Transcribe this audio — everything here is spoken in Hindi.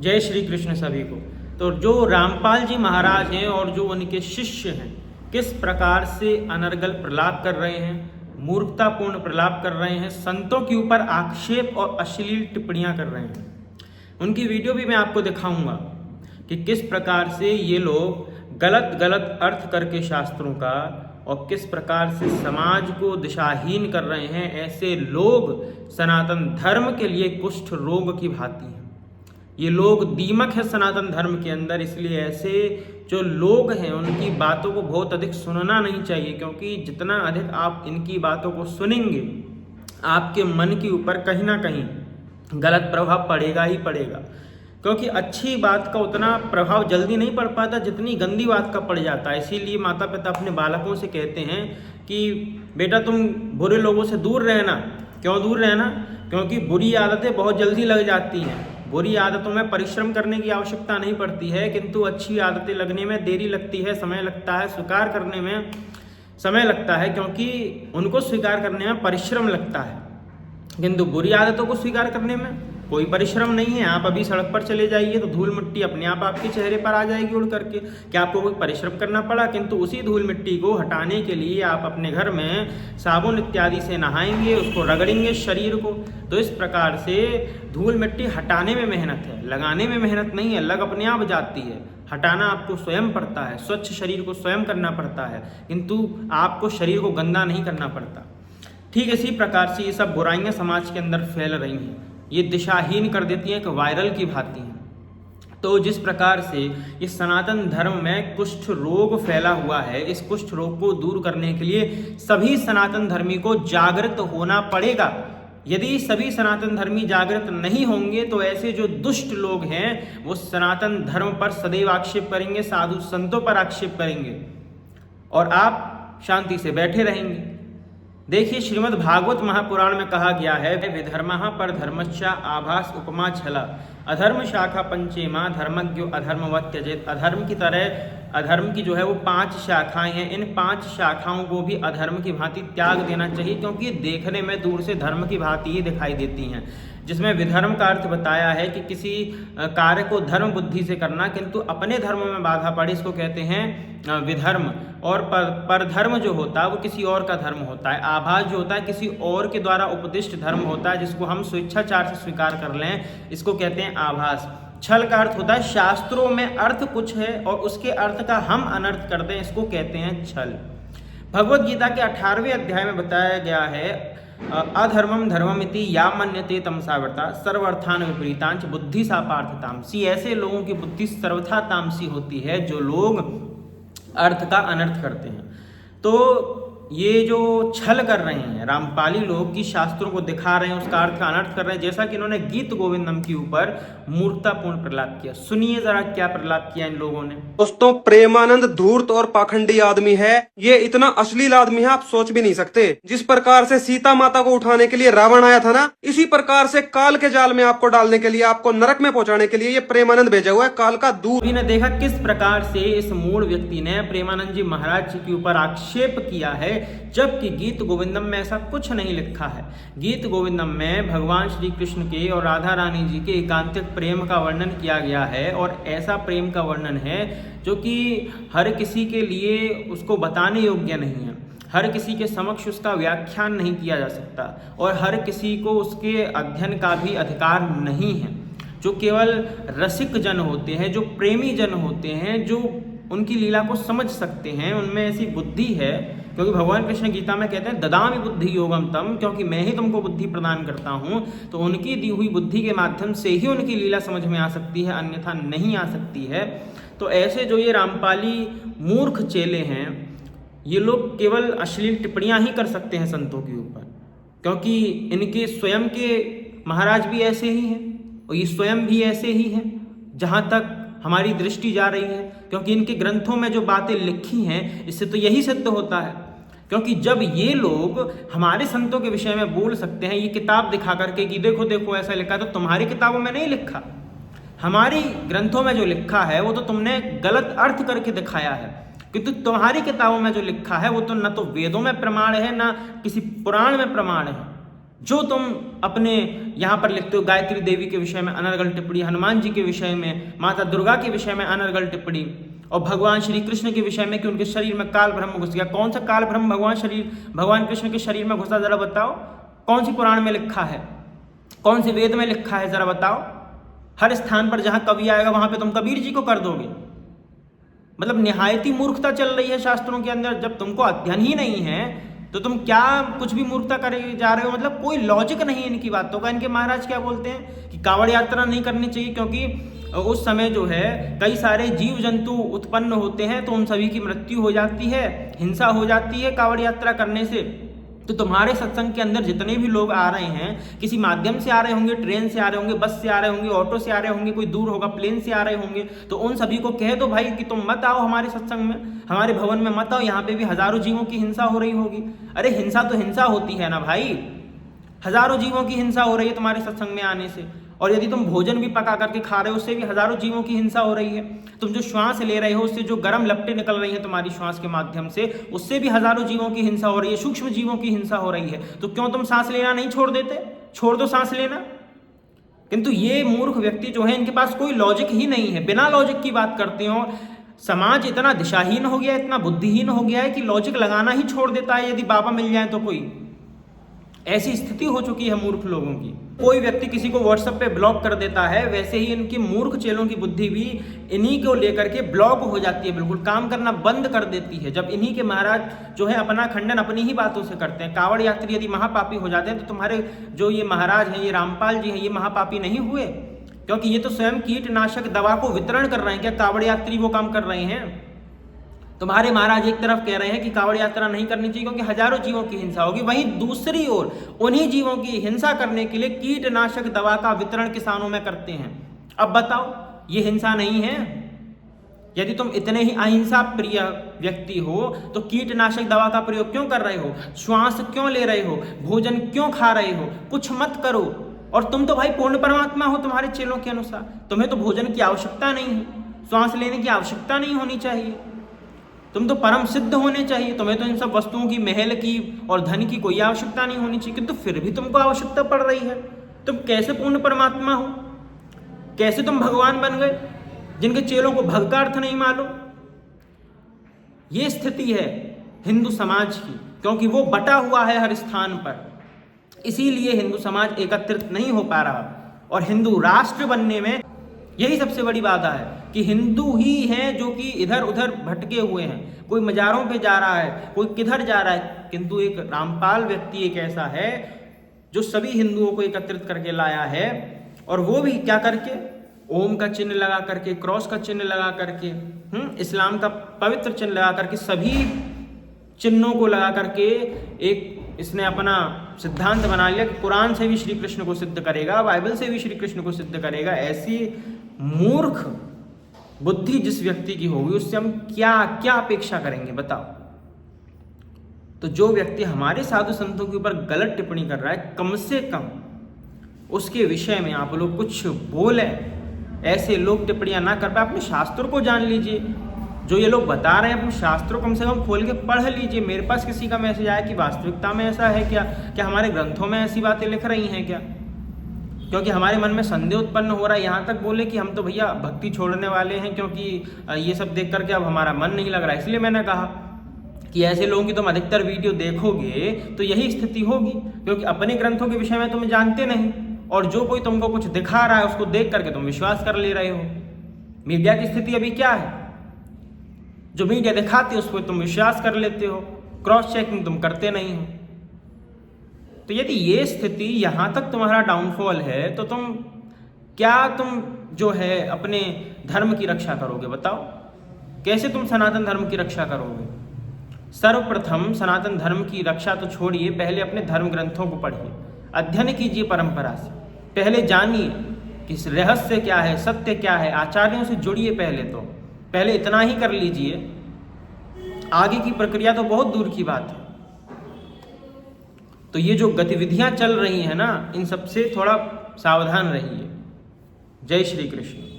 जय श्री कृष्ण सभी को। तो जो रामपाल जी महाराज हैं और जो उनके शिष्य हैं, किस प्रकार से अनर्गल प्रलाप कर रहे हैं, मूर्खतापूर्ण प्रलाप कर रहे हैं, संतों के ऊपर आक्षेप और अश्लील टिप्पणियां कर रहे हैं। उनकी वीडियो भी मैं आपको दिखाऊंगा कि किस प्रकार से ये लोग गलत गलत अर्थ करके शास्त्रों का और किस प्रकार से समाज को दिशाहीन कर रहे हैं। ऐसे लोग सनातन धर्म के लिए कुष्ठ रोग की भांति हैं। ये लोग दीमक है सनातन धर्म के अंदर, इसलिए ऐसे जो लोग हैं उनकी बातों को बहुत अधिक सुनना नहीं चाहिए, क्योंकि जितना अधिक आप इनकी बातों को सुनेंगे आपके मन के ऊपर कहीं ना कहीं गलत प्रभाव पड़ेगा ही पड़ेगा। क्योंकि अच्छी बात का उतना प्रभाव जल्दी नहीं पड़ पाता जितनी गंदी बात का पड़ जाता है। इसीलिए माता पिता अपने बालकों से कहते हैं कि बेटा तुम बुरे लोगों से दूर रहना। क्यों दूर रहना? क्योंकि बुरी आदतें बहुत जल्दी लग जाती हैं। बुरी आदतों में परिश्रम करने की आवश्यकता नहीं पड़ती है, किंतु अच्छी आदतें लगने में देरी लगती है, समय लगता है, स्वीकार करने में समय लगता है, क्योंकि उनको स्वीकार करने में परिश्रम लगता है। किंतु बुरी आदतों को स्वीकार करने में कोई परिश्रम नहीं है। आप अभी सड़क पर चले जाइए तो धूल मिट्टी अपने आप आपके चेहरे पर आ जाएगी उड़ करके। क्या आपको कोई परिश्रम करना पड़ा? किंतु उसी धूल मिट्टी को हटाने के लिए आप अपने घर में साबुन इत्यादि से नहाएंगे, उसको रगड़ेंगे शरीर को। तो इस प्रकार से धूल मिट्टी हटाने में मेहनत है, लगाने में मेहनत नहीं है। लग अपने आप जाती है, हटाना आपको स्वयं पड़ता है। स्वच्छ शरीर को स्वयं करना पड़ता है, किंतु आपको शरीर को गंदा नहीं करना पड़ता। ठीक इसी प्रकार से ये सब बुराइयां समाज के अंदर फैल रही हैं, ये दिशाहीन कर देती हैं, एक वायरल की भांति हैं। तो जिस प्रकार से ये सनातन धर्म में कुष्ठ रोग फैला हुआ है, इस कुष्ठ रोग को दूर करने के लिए सभी सनातन धर्मी को जागृत होना पड़ेगा। यदि सभी सनातन धर्मी जागृत नहीं होंगे तो ऐसे जो दुष्ट लोग हैं वो सनातन धर्म पर सदैव आक्षेप करेंगे, साधु संतों पर आक्षेप करेंगे और आप शांति से बैठे रहेंगे। देखिए, श्रीमद् भागवत महापुराण में कहा गया है, विधर्मः पर धर्मश्चा आभास उपमा छला अधर्म शाखा पंचेमा धर्मज्ञो अधर्मवत् त्यजेत। अधर्म की तरह अधर्म की जो है वो 5 शाखाएं हैं। इन 5 शाखाओं को भी अधर्म की भांति त्याग देना चाहिए, क्योंकि ये देखने में दूर से धर्म की भांति ही दिखाई देती हैं। जिसमें विधर्म का अर्थ बताया है कि किसी कार्य को धर्म बुद्धि से करना, किंतु अपने धर्म में बाधा पड़े, इसको कहते हैं विधर्म। और परधर्म जो होता है वो किसी और का धर्म होता है। आभास जो होता है किसी और के द्वारा उपदिष्ट धर्म होता है, जिसको हम स्वेच्छाचार से स्वीकार कर लें, इसको कहते हैं आभास। छल का अर्थ होता है शास्त्रों में अर्थ कुछ है और उसके अर्थ का हम अनर्थ कर दें, इसको कहते हैं छल। भगवद गीता के 18वें अध्याय में बताया गया है, अधर्मम धर्ममिति या मन्यते तमसावर्ता सर्वर्थान विपरीतांच बुद्धि सा पार्थ तामसी। ऐसे लोगों की बुद्धि सर्वथा तामसी होती है जो लोग अर्थ का अनर्थ करते हैं। तो ये जो छल कर रहे हैं रामपाली लोग की शास्त्रों को दिखा रहे हैं, उसका अर्थ का अनर्थ कर रहे हैं, जैसा कि इन्होंने गीत गोविंदम के ऊपर मूर्खतापूर्ण प्रलाप किया। सुनिए जरा क्या प्रलाप किया इन लोगों ने। दोस्तों, प्रेमानंद धूर्त और पाखंडी आदमी है। ये इतना अश्लील आदमी है आप सोच भी नहीं सकते। जिस प्रकार से सीता माता को उठाने के लिए रावण आया था ना, इसी प्रकार से काल के जाल में आपको डालने के लिए, आपको नरक में पहुंचाने के लिए ये प्रेमानंद भेजा हुआ है, काल का दूत। ने देखा किस प्रकार से इस मूढ़ व्यक्ति ने प्रेमानंद जी महाराज जी के ऊपर आक्षेप किया है, जबकि गीत गोविंदम में ऐसा कुछ नहीं लिखा है। गीत गोविंदम में भगवान श्री कृष्ण के और राधा रानी जी के एकांतिक प्रेम का वर्णन किया गया है, और ऐसा प्रेम का वर्णन है जो कि हर किसी के लिए उसको बताने योग्य नहीं है, हर किसी के समक्ष उसका व्याख्यान नहीं किया जा सकता, और हर किसी को उसके अध्ययन का भी अधिकार नहीं है। जो केवल रसिक जन होते हैं, जो प्रेमी जन होते हैं, जो उनकी लीला को समझ सकते हैं, उनमें ऐसी बुद्धि है। क्योंकि भगवान कृष्ण गीता में कहते हैं ददामि बुद्धि योगम तम, क्योंकि मैं ही तुमको बुद्धि प्रदान करता हूँ। तो उनकी दी हुई बुद्धि के माध्यम से ही उनकी लीला समझ में आ सकती है, अन्यथा नहीं आ सकती है। तो ऐसे जो ये रामपाली मूर्ख चेले हैं, ये लोग केवल अश्लील टिप्पणियाँ ही कर सकते हैं संतों के ऊपर, क्योंकि इनके स्वयं के महाराज भी ऐसे ही हैं और ये स्वयं भी ऐसे ही हैं, जहाँ तक हमारी दृष्टि जा रही है। क्योंकि इनके ग्रंथों में जो बातें लिखी हैं, इससे तो यही सिद्ध होता है। क्योंकि जब ये लोग हमारे संतों के विषय में बोल सकते हैं, ये किताब दिखा करके कि देखो देखो ऐसा लिखा, तो तुम्हारी किताबों में नहीं लिखा। हमारी ग्रंथों में जो लिखा है वो तो तुमने गलत अर्थ करके दिखाया है, किंतु तुम्हारी किताबों में जो लिखा है वो तो न तो वेदों में प्रमाण है, ना किसी पुराण में प्रमाण है। जो तुम अपने यहाँ पर लिखते हो गायत्री देवी के विषय में अनर्गल टिप्पणी, हनुमान जी के विषय में, माता दुर्गा के विषय में अनर्गल टिप्पणी, और भगवान श्री कृष्ण के विषय में कि उनके शरीर में काल ब्रह्म घुस गया। कौन सा काल ब्रह्म भगवान कृष्ण के शरीर में घुसा, जरा बताओ। कौन सी पुराण में लिखा है, कौन सी वेद में लिखा है, जरा बताओ। हर स्थान पर जहां कवि आएगा वहां पे तुम कबीर जी को कर दोगे। मतलब निहायती मूर्खता चल रही है शास्त्रों के अंदर। जब तुमको अध्ययन ही नहीं है तो तुम क्या कुछ भी मूर्खता करे जा रहे हो। मतलब कोई लॉजिक नहीं है इनकी बातों का। इनके महाराज क्या बोलते हैं कि कावड़ यात्रा नहीं करनी चाहिए क्योंकि उस समय जो है कई सारे जीव जंतु उत्पन्न होते हैं तो उन सभी की मृत्यु हो जाती है, हिंसा हो जाती है कावड़ यात्रा करने से। तो तुम्हारे सत्संग के अंदर जितने भी लोग आ रहे हैं, किसी माध्यम से आ रहे होंगे, ट्रेन से आ रहे होंगे, बस से आ रहे होंगे, ऑटो से आ रहे होंगे, कोई दूर होगा प्लेन से आ रहे होंगे, तो उन सभी को कह दो भाई कि तुम मत आओ हमारे सत्संग में, हमारे भवन में मत आओ, यहाँ पे भी हजारों जीवों की हिंसा हो रही होगी। अरे हिंसा तो हिंसा होती है ना भाई, हजारों जीवों की हिंसा हो रही है तुम्हारे सत्संग में आने से। और यदि तुम भोजन भी पका करके खा रहे हो उससे भी हजारों जीवों की हिंसा हो रही है। तुम जो श्वास ले रहे हो उससे जो गर्म लपटें निकल रही हैं तुम्हारी श्वास के माध्यम से, उससे भी हजारों जीवों की हिंसा हो रही है, सूक्ष्म जीवों की हिंसा हो रही है। तो क्यों तुम सांस लेना नहीं छोड़ देते? छोड़ दो सांस लेना। किंतु ये मूर्ख व्यक्ति जो है इनके पास कोई लॉजिक ही नहीं है, बिना लॉजिक की बात करते हो। समाज इतना दिशाहीन हो गया, इतना बुद्धिहीन हो गया है कि लॉजिक लगाना ही छोड़ देता है यदि बाबा मिल जाए तो। कोई ऐसी स्थिति हो चुकी है मूर्ख लोगों की। कोई व्यक्ति किसी को व्हाट्सएप पे ब्लॉक कर देता है, वैसे ही इनकी मूर्ख चेलों की बुद्धि भी इन्हीं को लेकर के ब्लॉक हो जाती है, बिल्कुल काम करना बंद कर देती है। जब इन्हीं के महाराज जो है अपना खंडन अपनी ही बातों से करते हैं। कावड़ यात्री यदि महापापी हो जाते हैं तो तुम्हारे जो ये महाराज हैं, ये रामपाल जी हैं, ये महापापी नहीं हुए? क्योंकि ये तो स्वयं कीटनाशक दवा को वितरण कर रहे हैं। क्या कावड़ यात्री वो काम कर रहे हैं? तुम्हारे महाराज एक तरफ कह रहे हैं कि कावड़ यात्रा नहीं करनी चाहिए क्योंकि हजारों जीवों की हिंसा होगी, वहीं दूसरी ओर उन्हीं जीवों की हिंसा करने के लिए कीटनाशक दवा का वितरण किसानों में करते हैं। अब बताओ ये हिंसा नहीं है? यदि तुम इतने ही अहिंसा प्रिय व्यक्ति हो तो कीटनाशक दवा का प्रयोग क्यों कर रहे हो? श्वास क्यों ले रहे हो? भोजन क्यों खा रहे हो? कुछ मत करो। और तुम तो भाई पूर्ण परमात्मा हो तुम्हारे चेलों के अनुसार, तुम्हें तो भोजन की आवश्यकता नहीं है, श्वास लेने की आवश्यकता नहीं होनी चाहिए, तुम तो परम सिद्ध होने चाहिए, तुम्हें तो इन सब वस्तुओं की, महल की और धन की कोई आवश्यकता नहीं होनी चाहिए, किंतु फिर भी तुमको आवश्यकता पड़ रही है। तुम कैसे पूर्ण परमात्मा हो? कैसे तुम भगवान बन गए जिनके चेलों को भग का अर्थ नहीं मालूम? ये स्थिति है हिंदू समाज की, क्योंकि वो बटा हुआ है हर स्थान पर, इसीलिए हिंदू समाज एकत्रित नहीं हो पा रहा। और हिंदू राष्ट्र बनने में यही सबसे बड़ी बाधा है कि हिंदू ही हैं जो कि इधर उधर भटके हुए हैं। कोई मजारों पे जा रहा है, कोई किधर जा रहा है, किंतु एक रामपाल व्यक्ति एक ऐसा है जो सभी हिंदुओं को एकत्रित करके लाया है। और वो भी क्या करके? ओम का चिन्ह लगा करके, क्रॉस का चिन्ह लगा करके, इस्लाम का पवित्र चिन्ह लगा करके, सभी चिन्हों को लगा करके एक इसने अपना सिद्धांत बना लिया कि कुरान से भी श्री कृष्ण को सिद्ध करेगा, बाइबल से भी श्री कृष्ण को सिद्ध करेगा। ऐसी मूर्ख बुद्धि जिस व्यक्ति की होगी उससे हम क्या क्या अपेक्षा करेंगे बताओ? तो जो व्यक्ति हमारे साधु संतों के ऊपर गलत टिप्पणी कर रहा है, कम से कम उसके विषय में आप लोग कुछ बोले। ऐसे लोग टिप्पणियां ना कर पाए, अपने शास्त्रों को जान लीजिए। जो ये लोग बता रहे हैं अपने शास्त्रों कम से कम खोल के पढ़ लीजिए। मेरे पास किसी का मैसेज आया कि वास्तविकता में ऐसा है क्या? क्या हमारे ग्रंथों में ऐसी बातें लिख रही हैं क्या? क्योंकि हमारे मन में संदेह उत्पन्न हो रहा है। यहाँ तक बोले कि हम तो भैया भक्ति छोड़ने वाले हैं क्योंकि ये सब देख करके अब हमारा मन नहीं लग रहा है। इसलिए मैंने कहा कि ऐसे लोगों की तुम अधिकतर वीडियो देखोगे तो यही स्थिति होगी, क्योंकि अपने ग्रंथों के विषय में तुम जानते नहीं और जो कोई तुमको कुछ दिखा रहा है उसको देख करके तुम विश्वास कर ले रहे हो। मीडिया की स्थिति अभी क्या है? जो मीडिया दिखाती है उस पर तुम विश्वास कर लेते हो, क्रॉस चेकिंग तुम करते नहीं हो। तो यदि ये स्थिति यहाँ तक तुम्हारा डाउनफॉल है तो तुम जो है अपने धर्म की रक्षा करोगे बताओ? कैसे तुम सनातन धर्म की रक्षा करोगे? सर्वप्रथम सनातन धर्म की रक्षा तो छोड़िए, पहले अपने धर्म ग्रंथों को पढ़िए, अध्ययन कीजिए परंपरा से, पहले जानिए कि रहस्य क्या है, सत्य क्या है, आचार्यों से जुड़िए। पहले इतना ही कर लीजिए, आगे की प्रक्रिया तो बहुत दूर की बात है। तो ये जो गतिविधियां चल रही हैं ना, इन सबसे थोड़ा सावधान रहिए। जय श्री कृष्ण।